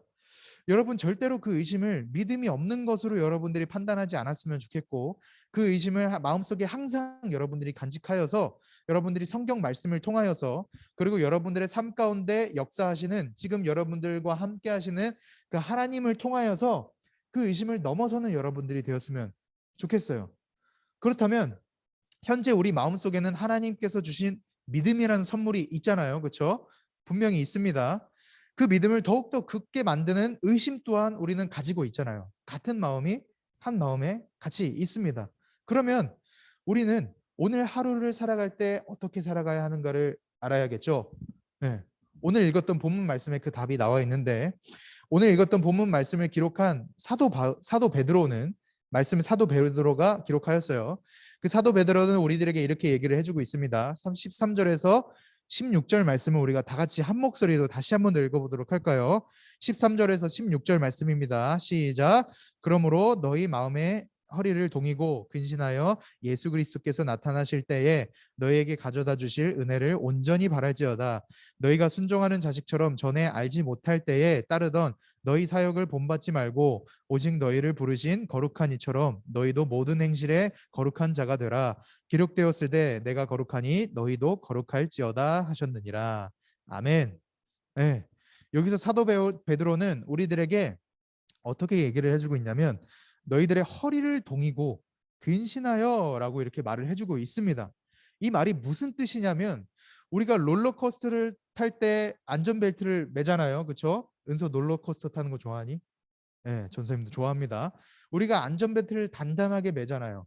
여러분 절대로 그 의심을 믿음이 없는 것으로 여러분들이 판단하지 않았으면 좋겠고 그 의심을 마음속에 항상 여러분들이 간직하여서 여러분들이 성경 말씀을 통하여서 그리고 여러분들의 삶 가운데 역사하시는 지금 여러분들과 함께 하시는 그 하나님을 통하여서 그 의심을 넘어서는 여러분들이 되었으면 좋겠어요. 그렇다면 현재 우리 마음속에는 하나님께서 주신 믿음이라는 선물이 있잖아요. 그렇죠? 분명히 있습니다. 그 믿음을 더욱더 굳게 만드는 의심 또한 우리는 가지고 있잖아요. 같은 마음이 한 마음에 같이 있습니다. 그러면 우리는 오늘 하루를 살아갈 때 어떻게 살아가야 하는가를 알아야겠죠. 네. 오늘 읽었던 본문 말씀에 그 답이 나와 있는데 오늘 읽었던 본문 말씀을 기록한 사도 베드로는 말씀을 사도 베드로가 기록하였어요. 그 사도 베드로는 우리들에게 이렇게 얘기를 해주고 있습니다. 13절에서 16절 말씀을 우리가 다 같이 한 목소리로 다시 한번 읽어보도록 할까요? 13절에서 16절 말씀입니다. 시작. 그러므로 너희 마음에 허리를 동이고 근신하여 예수 그리스도께서 나타나실 때에 너희에게 가져다 주실 은혜를 온전히 바랄지어다. 너희가 순종하는 자식처럼 전에 알지 못할 때에 따르던 너희 사역을 본받지 말고 오직 너희를 부르신 거룩한 이처럼 너희도 모든 행실에 거룩한 자가 되라. 기록되었을 때 내가 거룩하니 너희도 거룩할지어다 하셨느니라. 아멘. 네. 여기서 사도 베드로는 우리들에게 어떻게 얘기를 해주고 있냐면 너희들의 허리를 동이고 근신하여라고 이렇게 말을 해주고 있습니다. 이 말이 무슨 뜻이냐면 우리가 롤러코스터를 탈 때 안전벨트를 매잖아요. 그렇죠? 은서 롤러코스터 타는 거 좋아하니? 네, 전사님도 좋아합니다. 우리가 안전벨트를 단단하게 매잖아요.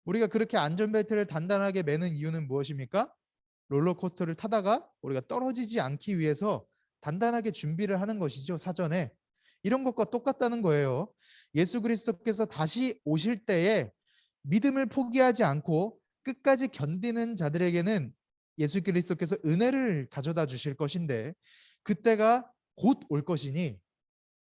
우리가 그렇게 안전벨트를 단단하게 매는 이유는 무엇입니까? 롤러코스터를 타다가 우리가 떨어지지 않기 위해서 단단하게 준비를 하는 것이죠, 사전에. 이런 것과 똑같다는 거예요. 예수 그리스도께서 다시 오실 때에 믿음을 포기하지 않고 끝까지 견디는 자들에게는 예수 그리스도께서 은혜를 가져다 주실 것인데 그때가 곧 올 것이니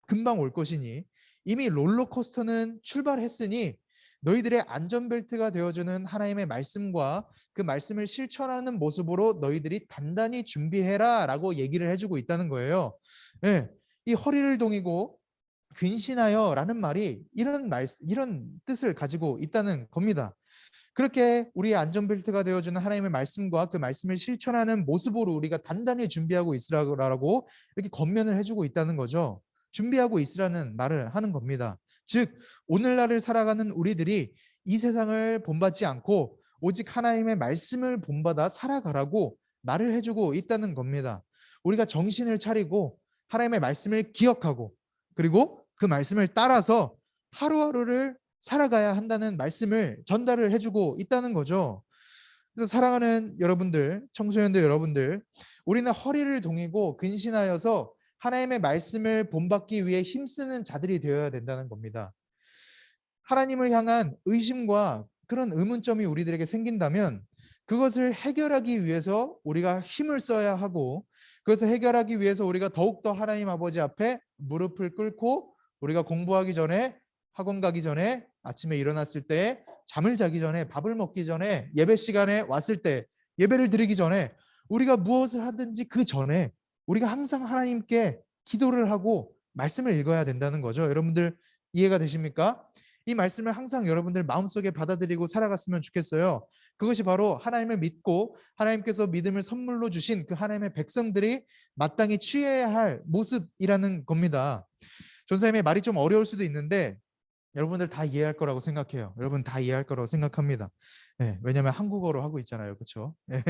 금방 올 것이니 이미 롤러코스터는 출발했으니 너희들의 안전벨트가 되어주는 하나님의 말씀과 그 말씀을 실천하는 모습으로 너희들이 단단히 준비해라 라고 얘기를 해주고 있다는 거예요. 예, 이 허리를 동이고 근신하여 라는 말이 이런 뜻을 가지고 있다는 겁니다. 그렇게 우리의 안전벨트가 되어주는 하나님의 말씀과 그 말씀을 실천하는 모습으로 우리가 단단히 준비하고 있으라고 이렇게 권면을 해주고 있다는 거죠. 준비하고 있으라는 말을 하는 겁니다. 즉 오늘날을 살아가는 우리들이 이 세상을 본받지 않고 오직 하나님의 말씀을 본받아 살아가라고 말을 해주고 있다는 겁니다. 우리가 정신을 차리고 하나님의 말씀을 기억하고 그리고 그 말씀을 따라서 하루하루를 살아가야 한다는 말씀을 전달을 해주고 있다는 거죠. 그래서 사랑하는 여러분들, 청소년들 여러분들, 우리는 허리를 동이고 근신하여서 하나님의 말씀을 본받기 위해 힘쓰는 자들이 되어야 된다는 겁니다. 하나님을 향한 의심과 그런 의문점이 우리들에게 생긴다면 그것을 해결하기 위해서 우리가 힘을 써야 하고 그것을 해결하기 위해서 우리가 더욱더 하나님 아버지 앞에 무릎을 꿇고 우리가 공부하기 전에 학원 가기 전에 아침에 일어났을 때 잠을 자기 전에 밥을 먹기 전에 예배 시간에 왔을 때 예배를 드리기 전에 우리가 무엇을 하든지 그 전에 우리가 항상 하나님께 기도를 하고 말씀을 읽어야 된다는 거죠. 여러분들 이해가 되십니까? 이 말씀을 항상 여러분들 마음속에 받아들이고 살아갔으면 좋겠어요. 그것이 바로 하나님을 믿고 하나님께서 믿음을 선물로 주신 그 하나님의 백성들이 마땅히 취해야 할 모습이라는 겁니다. 전사님의 말이 좀 어려울 수도 있는데 여러분들 다 이해할 거라고 생각해요. 여러분 다 이해할 거라고 생각합니다. 네, 왜냐하면 한국어로 하고 있잖아요. 그렇죠? 네,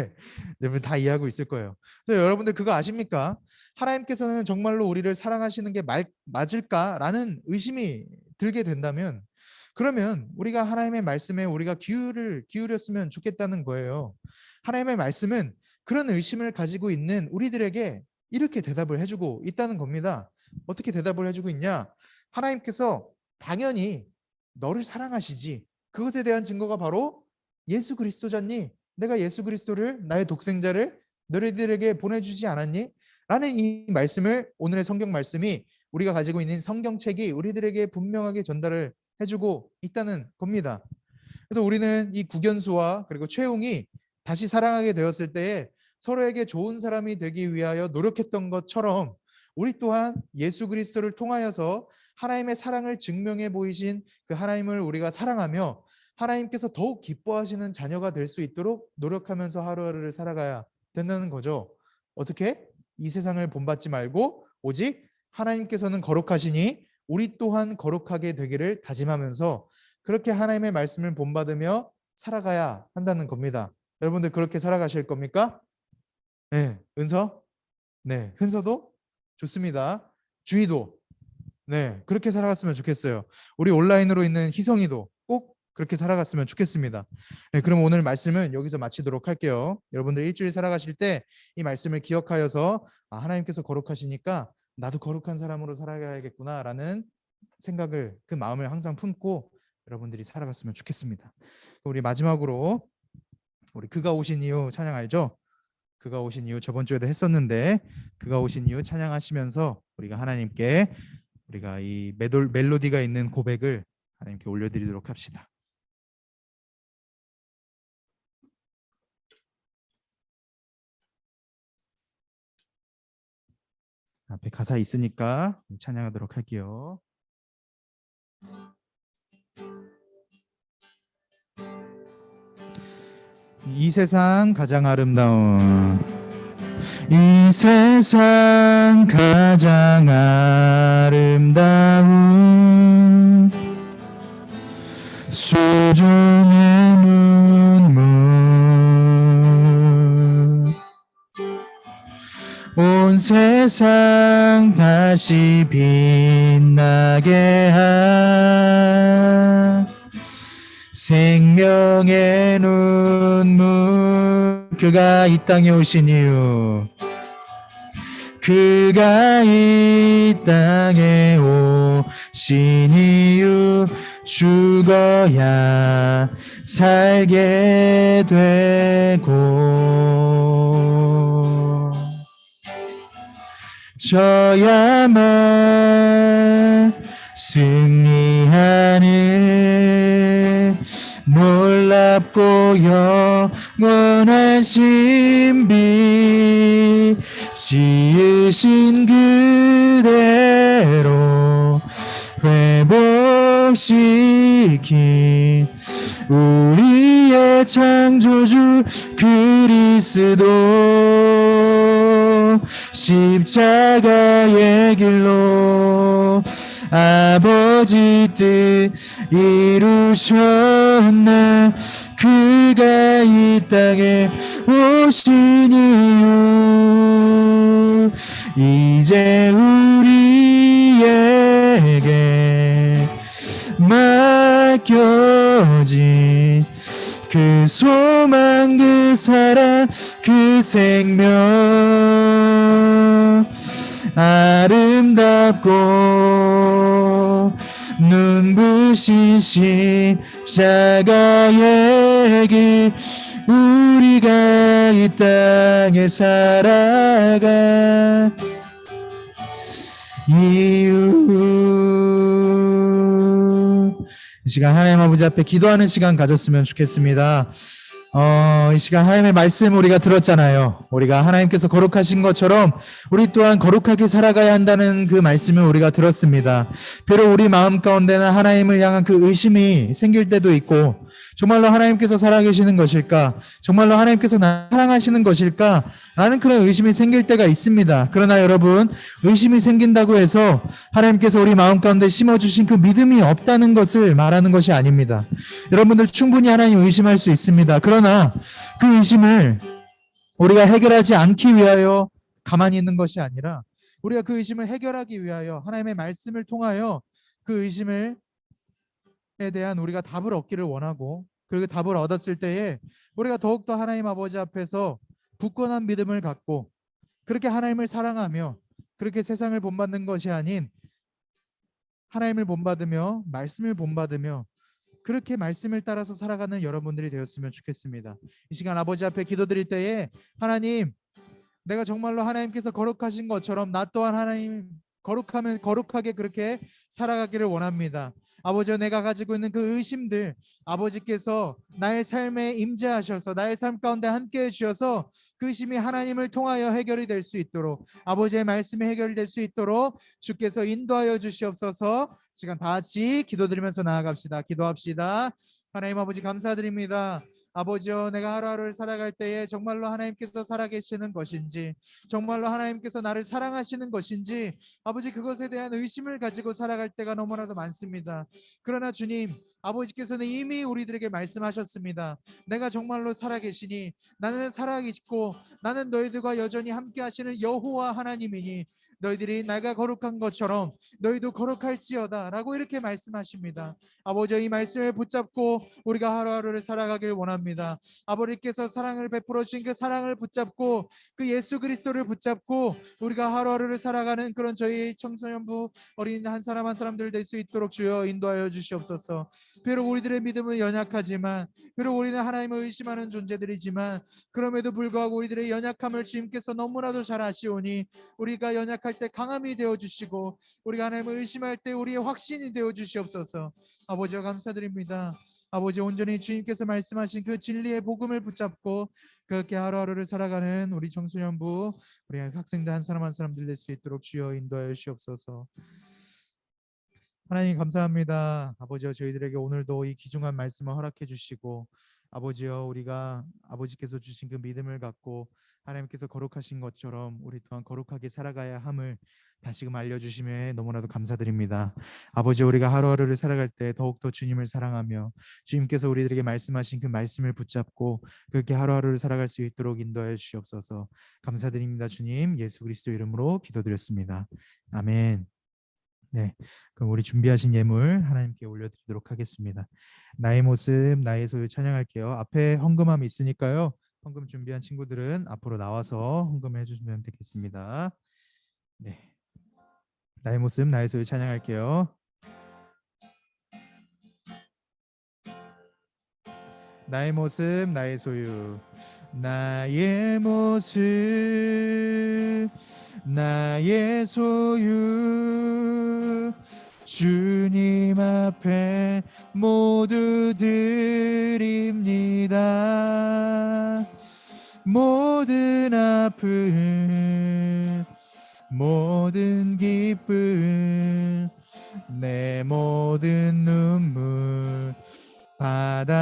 여러분 다 이해하고 있을 거예요. 그래서 여러분들 그거 아십니까? 하나님께서는 정말로 우리를 사랑하시는 게 맞을까라는 의심이 들게 된다면 그러면 우리가 하나님의 말씀에 우리가 기울였으면 좋겠다는 거예요. 하나님의 말씀은 그런 의심을 가지고 있는 우리들에게 이렇게 대답을 해주고 있다는 겁니다. 어떻게 대답을 해주고 있냐? 하나님께서 당연히 너를 사랑하시지. 그것에 대한 증거가 바로 예수 그리스도잖니. 내가 예수 그리스도를 나의 독생자를 너희들에게 보내주지 않았니? 라는 이 말씀을 오늘의 성경 말씀이 우리가 가지고 있는 성경책이 우리들에게 분명하게 전달을 해주고 있다는 겁니다. 그래서 우리는 이 국연수와 그리고 최웅이 다시 사랑하게 되었을 때에 서로에게 좋은 사람이 되기 위하여 노력했던 것처럼 우리 또한 예수 그리스도를 통하여서 하나님의 사랑을 증명해 보이신 그 하나님을 우리가 사랑하며 하나님께서 더욱 기뻐하시는 자녀가 될 수 있도록 노력하면서 하루하루를 살아가야 된다는 거죠. 어떻게? 이 세상을 본받지 말고 오직 하나님께서는 거룩하시니 우리 또한 거룩하게 되기를 다짐하면서 그렇게 하나님의 말씀을 본받으며 살아가야 한다는 겁니다. 여러분들 그렇게 살아가실 겁니까? 네, 은서? 네, 흔서도? 좋습니다. 주희도? 네, 그렇게 살아갔으면 좋겠어요. 우리 온라인으로 있는 희성이도 꼭 그렇게 살아갔으면 좋겠습니다. 네, 그럼 오늘 말씀은 여기서 마치도록 할게요. 여러분들 일주일 살아가실 때 이 말씀을 기억하여서 하나님께서 거룩하시니까 나도 거룩한 사람으로 살아가야겠구나라는 생각을 그 마음을 항상 품고 여러분들이 살아갔으면 좋겠습니다. 우리 마지막으로 우리 그가 오신 이유 찬양 알죠? 그가 오신 이유 저번 주에도 했었는데 그가 오신 이유 찬양하시면서 우리가 하나님께 우리가 이 멜로디가 있는 고백을 하나님께 올려드리도록 합시다. 앞에 가사 있으니까 찬양하도록 할게요. 이 세상 가장 아름다운 이 세상 가장 아름다운 수종의 눈물 온 세상 다시 빛나게 한 생명의 눈물 그가 이 땅에 오신 이유 그가 이 땅에 오신 이유 죽어야 살게 되고 져야만 승리하는 놀랍고 영원한 신비 지으신 그대로 회복시킨 우리의 창조주 그리스도 십자가의 길로 아버지 뜻 이루셨네 그가 이 땅에 오신 이유 이제 우리에게 맡겨진 그 소망 그 사랑 그 생명 아름답고 눈부신 십자가의 길 우리가 이 땅에 살아가 이유 이 시간 하나님 아버지 앞에 기도하는 시간 가졌으면 좋겠습니다. 이 시간 하나님의 말씀 우리가 들었잖아요. 우리가 하나님께서 거룩하신 것처럼 우리 또한 거룩하게 살아가야 한다는 그 말씀을 우리가 들었습니다. 비록 우리 마음 가운데는 하나님을 향한 그 의심이 생길 때도 있고 정말로 하나님께서 살아계시는 것일까? 정말로 하나님께서 나를 사랑하시는 것일까? 라는 그런 의심이 생길 때가 있습니다. 그러나 여러분, 의심이 생긴다고 해서 하나님께서 우리 마음 가운데 심어주신 그 믿음이 없다는 것을 말하는 것이 아닙니다. 여러분들 충분히 하나님 의심할 수 있습니다. 그러나 그 의심을 우리가 해결하지 않기 위하여 가만히 있는 것이 아니라 우리가 그 의심을 해결하기 위하여 하나님의 말씀을 통하여 그 의심에 대한 우리가 답을 얻기를 원하고, 그리고 답을 얻었을 때에 우리가 더욱더 하나님 아버지 앞에서 굳건한 믿음을 갖고 그렇게 하나님을 사랑하며 그렇게 세상을 본받는 것이 아닌 하나님을 본받으며 말씀을 본받으며 그렇게 말씀을 따라서 살아가는 여러분들이 되었으면 좋겠습니다. 이 시간 아버지 앞에 기도드릴 때에 하나님, 내가 정말로 하나님께서 거룩하신 것처럼 나 또한 하나님 거룩하면 거룩하게 그렇게 살아가기를 원합니다. 아버지여, 내가 가지고 있는 그 의심들 아버지께서 나의 삶에 임재하셔서 나의 삶 가운데 함께해 주셔서 그 의심이 하나님을 통하여 해결이 될 수 있도록, 아버지의 말씀이 해결이 될 수 있도록 주께서 인도하여 주시옵소서. 시간 다 같이 기도드리면서 나아갑시다. 기도합시다. 하나님 아버지 감사드립니다. 아버지여, 내가 하루하루를 살아갈 때에 정말로 하나님께서 살아계시는 것인지, 정말로 하나님께서 나를 사랑하시는 것인지 아버지, 그것에 대한 의심을 가지고 살아갈 때가 너무나도 많습니다. 그러나 주님, 아버지께서는 이미 우리들에게 말씀하셨습니다. 내가 정말로 살아계시니, 나는 살아계시고 나는 너희들과 여전히 함께 하시는 여호와 하나님이니 너희들이 내가 거룩한 것처럼 너희도 거룩할지어다 라고 이렇게 말씀하십니다. 아버지, 이 말씀을 붙잡고 우리가 하루하루를 살아가길 원합니다. 아버지께서 사랑을 베풀어 주신 그 사랑을 붙잡고 그 예수 그리스도를 붙잡고 우리가 하루하루를 살아가는 그런 저희 청소년부 어린 한 사람 한 사람들 될 수 있도록 주여 인도하여 주시옵소서. 비록 우리들의 믿음은 연약하지만, 비록 우리는 하나님을 의심하는 존재들이지만, 그럼에도 불구하고 우리들의 연약함을 주님께서 너무나도 잘 아시오니 우리가 연약할 때 강함이 되어 주시고 우리가 하나님을 의심할 때 우리의 확신이 되어 주시옵소서. 아버지와 감사드립니다. 아버지, 온전히 주님께서 말씀하신 그 진리의 복음을 붙잡고 그렇게 하루하루를 살아가는 우리 청소년부, 우리 학생들 한 사람 한 사람들 될 수 있도록 주여 인도하여 주시옵소서. 하나님 감사합니다. 아버지여, 저희들에게 오늘도 이 귀중한 말씀을 허락해 주시고, 아버지여, 우리가 아버지께서 주신 그 믿음을 갖고 하나님께서 거룩하신 것처럼 우리 또한 거룩하게 살아가야 함을 다시금 알려주심에 너무나도 감사드립니다. 아버지, 우리가 하루하루를 살아갈 때 더욱더 주님을 사랑하며 주님께서 우리들에게 말씀하신 그 말씀을 붙잡고 그렇게 하루하루를 살아갈 수 있도록 인도하여 주시옵소서. 감사드립니다. 주님, 예수 그리스도 이름으로 기도드렸습니다. 아멘. 네, 그럼 우리 준비하신 예물 하나님께 올려드리도록 하겠습니다. 나의 모습, 나의 소유 찬양할게요. 앞에 헌금함이 있으니까요. 헌금 준비한 친구들은 앞으로 나와서 헌금해 주시면 되겠습니다. 네, 나의 모습, 나의 소유 찬양할게요. 나의 모습, 나의 소유. 나의 모습, 나의 소유, 주님 앞에 모두 드립니다. 모든 아픔, 모든 기쁨, 내 모든 눈물 받아주소서.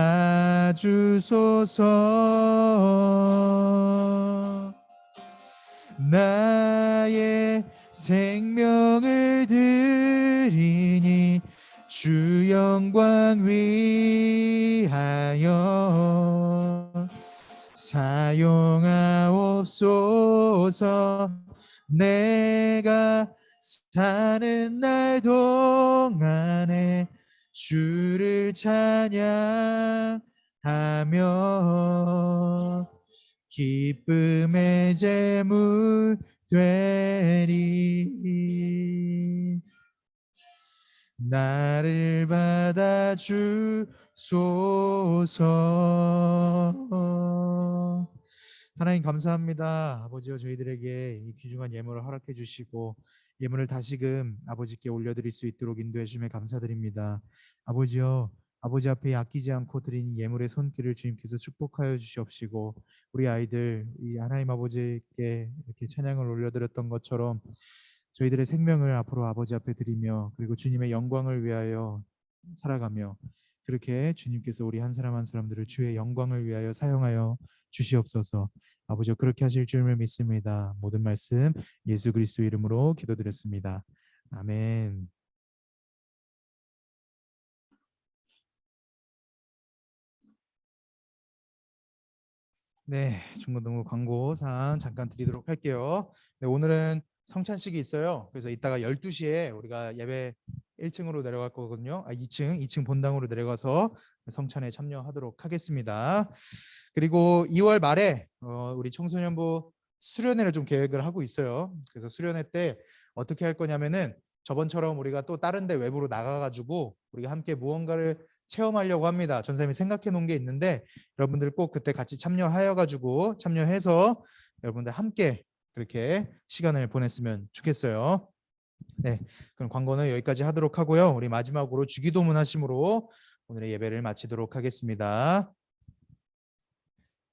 나의 생명을 드리니 주 영광 위하여 사용하옵소서. 내가 사는 날 동안에 주를 찬양하며 기쁨의 제물 되리. 나를 받아주소서. 하나님 감사합니다. 아버지여, 저희들에게 이 귀중한 예물을 허락해 주시고 예물을 다시금 아버지께 올려드릴 수 있도록 인도해 주심에 감사드립니다. 아버지여, 아버지 앞에 아끼지 않고 드린 예물의 손길을 주님께서 축복하여 주시옵시고, 우리 아이들 이 하나님 아버지께 이렇게 찬양을 올려드렸던 것처럼 저희들의 생명을 앞으로 아버지 앞에 드리며 그리고 주님의 영광을 위하여 살아가며 그렇게 주님께서 우리 한 사람 한 사람들을 주의 영광을 위하여 사용하여 주시옵소서. 아버지 그렇게 하실 줄을 믿습니다. 모든 말씀 예수 그리스도 이름으로 기도드렸습니다. 아멘. 네, 중고등부 광고상 잠깐 드리도록 할게요. 네, 오늘은 성찬식이 있어요. 그래서 이따가 12시에 우리가 예배 1층으로 내려갈 거거든요. 2층 본당으로 내려가서 성찬에 참여하도록 하겠습니다. 그리고 2월 말에 우리 청소년부 수련회를 좀 계획을 하고 있어요. 그래서 수련회 때 어떻게 할 거냐면은 저번처럼 우리가 또 다른 데 외부로 나가가지고 우리가 함께 무언가를 체험하려고 합니다. 전사님이 생각해 놓은 게 있는데 여러분들 꼭 그때 같이 참여해서 여러분들 함께 그렇게 시간을 보냈으면 좋겠어요. 네, 그럼 광고는 여기까지 하도록 하고요. 우리 마지막으로 주기도문 하심으로 오늘의 예배를 마치도록 하겠습니다.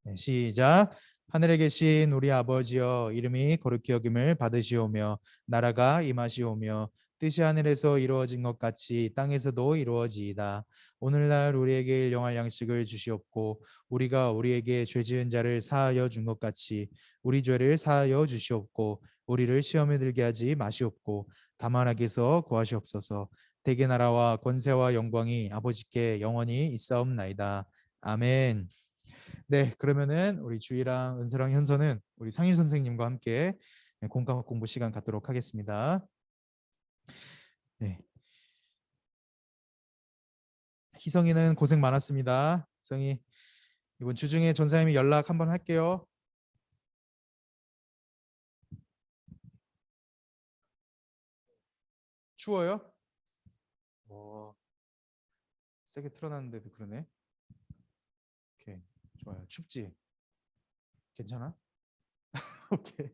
네, 시작. 하늘에 계신 우리 아버지여 이름이 거룩히 여김을 받으시오며 나라가 임하시오며 뜻이 하늘에서 이루어진 것 같이 땅에서도 이루어지이다. 오늘날 우리에게 일용할 양식을 주시옵고 우리가 우리에게 죄 지은 자를 사하여 준 것 같이 우리 죄를 사하여 주시옵고 우리를 시험에 들게 하지 마시옵고 다만 악에서 구하시옵소서. 대개 나라와 권세와 영광이 아버지께 영원히 있사옵나이다. 아멘. 네, 그러면은 우리 주희랑 은서랑 현서는 우리 상희 선생님과 함께 공과 공부 시간 갖도록 하겠습니다. 네, 희성이는 고생 많았습니다. 희성이 이번 주 중에 전사님이 연락 한번 할게요. 추워요? 어, 세게 틀어놨는데도 그러네. 오케이, 좋아요. 춥지? 괜찮아? 오케이.